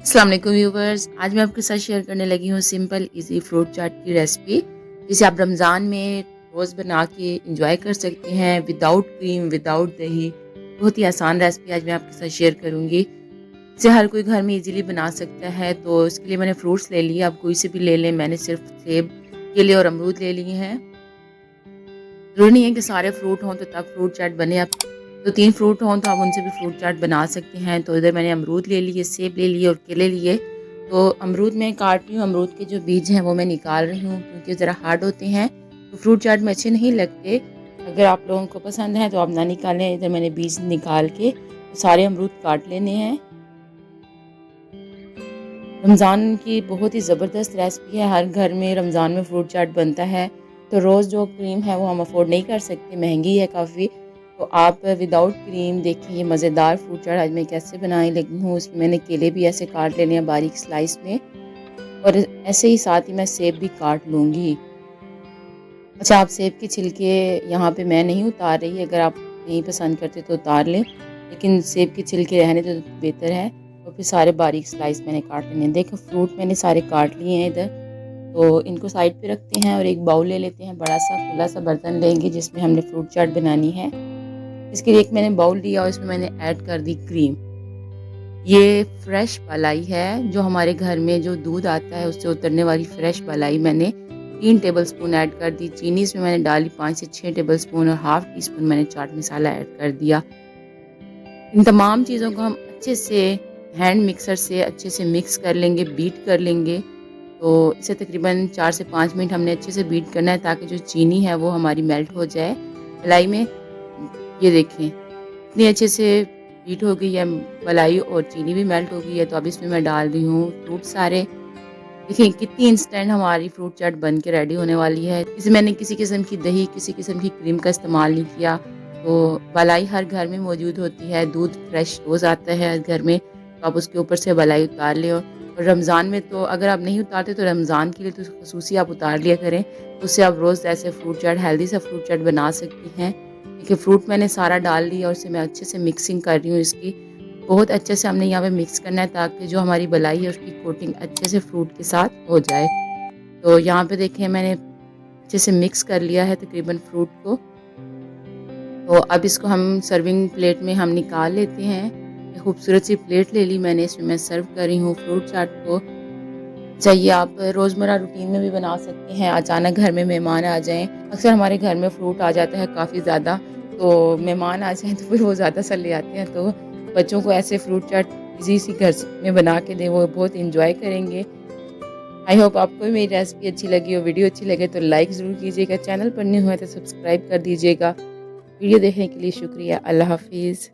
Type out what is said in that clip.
अस्सलाम वालेकुम व्यूवर्स, आज मैं आपके साथ शेयर करने लगी हूँ सिंपल इजी फ्रूट चाट की रेसिपी, जिसे आप रमज़ान में रोज़ बना के इंजॉय कर सकते हैं विदाउट क्रीम, विदाउट दही। बहुत ही आसान रेसिपी आज मैं आपके साथ शेयर करूँगी। इसे हर कोई घर में इजीली बना सकता है। तो इसके लिए मैंने फ्रूट्स ले लिए, आप कोई से भी ले लें। मैंने सिर्फ सेब, केले और अमरूद ले लिए हैं। ज़रूरी नहीं है कि सारे फ्रूट हों तो तब फ्रूट चाट बने। आप 2-3 फ्रूट हों तो आप उनसे भी फ्रूट चाट बना सकते हैं। तो इधर मैंने अमरूद ले लिए, सेब ले लिए और केले लिए। तो अमरूद मैं काट रही हूँ, अमरूद के जो बीज हैं वो मैं निकाल रही हूँ क्योंकि ज़रा हार्ड होते हैं, तो फ्रूट चाट में अच्छे नहीं लगते। अगर आप लोगों को पसंद है तो आप ना निकालें। इधर मैंने बीज निकाल के सारे अमरूद काट लेने हैं। रमज़ान की बहुत ही ज़बरदस्त रेसिपी है, हर घर में रमज़ान में फ्रूट चाट बनता है। तो रोज़ जो क्रीम है वो हम अफ़ोर्ड नहीं कर सकते, महंगी है काफ़ी। तो आप विदाउट क्रीम देखिए ये मज़ेदार फ्रूट चाट आज मैं कैसे बनाने लगी हूँ। उसमें मैंने केले भी ऐसे काट लेने हैं बारीक स्लाइस में, और ऐसे ही साथ ही मैं सेब भी काट लूँगी। अच्छा, आप सेब के छिलके यहाँ पे मैं नहीं उतार रही, अगर आप नहीं पसंद करते तो उतार लें, लेकिन सेब के छिलके रहने तो बेहतर है। और फिर सारे बारीक स्लाइस मैंने काट लेने हैं। देखो फ्रूट मैंने सारे काट लिए हैं इधर। तो इनको साइड पे रखते हैं और एक बाउल ले लेते हैं, बड़ा सा खुला सा बर्तन लेंगे जिसमें हमने फ्रूट चाट बनानी है। इसके लिए एक मैंने बाउल लिया और इसमें मैंने ऐड कर दी क्रीम। ये फ्रेश मलाई है, जो हमारे घर में जो दूध आता है उससे उतरने वाली फ्रेश मलाई मैंने 3 टेबलस्पून ऐड कर दी। चीनी इसमें मैंने डाली 5 से 6 टेबलस्पून, और हाफ़ टी स्पून मैंने चाट मसाला ऐड कर दिया। इन तमाम चीज़ों को हम अच्छे से हैंड मिक्सर से अच्छे से मिक्स कर लेंगे, बीट कर लेंगे। तो इसे तकरीबन 4 से 5 मिनट हमने अच्छे से बीट करना है ताकि जो चीनी है वो हमारी मेल्ट हो जाए मलाई में। ये देखें इतनी अच्छे से बीट हो गई है मलाई, और चीनी भी मेल्ट हो गई है। तो अब इसमें मैं डाल रही हूँ फ्रूट सारे। देखिए कितनी इंस्टेंट हमारी फ्रूट चाट बन के रेडी होने वाली है। इसमें मैंने किसी किस्म की दही, किसी किस्म की क्रीम का इस्तेमाल नहीं किया। तो मलाई हर घर में मौजूद होती है, दूध फ्रेश रोज़ आता है हर घर में, तो आप उसके ऊपर से मलाई उतार लें। और रमज़ान में तो अगर आप नहीं उतारते तो रमज़ान के लिए तो ख़ुसूसी आप उतार लिया करें, तो उससे आप रोज़ ऐसे फ्रूट चाट, हेल्दी सा फ्रूट चाट बना सकती हैं। देखिए फ्रूट मैंने सारा डाल लिया और इसे मैं अच्छे से मिक्सिंग कर रही हूँ इसकी। बहुत अच्छे से हमने यहाँ पे मिक्स करना है ताकि जो हमारी मलाई है उसकी कोटिंग अच्छे से फ्रूट के साथ हो जाए। तो यहाँ पे देखिए मैंने अच्छे से मिक्स कर लिया है तकरीबन फ्रूट को। तो अब इसको हम सर्विंग प्लेट में हम निकाल लेते हैं। एक खूबसूरत सी प्लेट ले ली मैंने, इसमें मैं सर्व कर रही हूँ फ्रूट चाट को। चाहिए आप रोज़मर्रा रूटीन में भी बना सकते हैं, अचानक घर में मेहमान आ जाएँ। अक्सर हमारे घर में फ्रूट आ जाता है काफ़ी ज़्यादा, तो मेहमान आ जाएँ तो फिर वो ज़्यादा सा ले आते हैं। तो बच्चों को ऐसे फ्रूट चाट ईज़ी सी घर में बना के दें, वो बहुत एंजॉय करेंगे। आई होप आपको भी मेरी रेसिपी अच्छी लगी हो। वीडियो अच्छी लगे तो लाइक ज़रूर कीजिएगा, चैनल पर न्यू है तो सब्सक्राइब कर दीजिएगा। वीडियो देखने के लिए शुक्रिया। अल्लाह हाफ़िज़।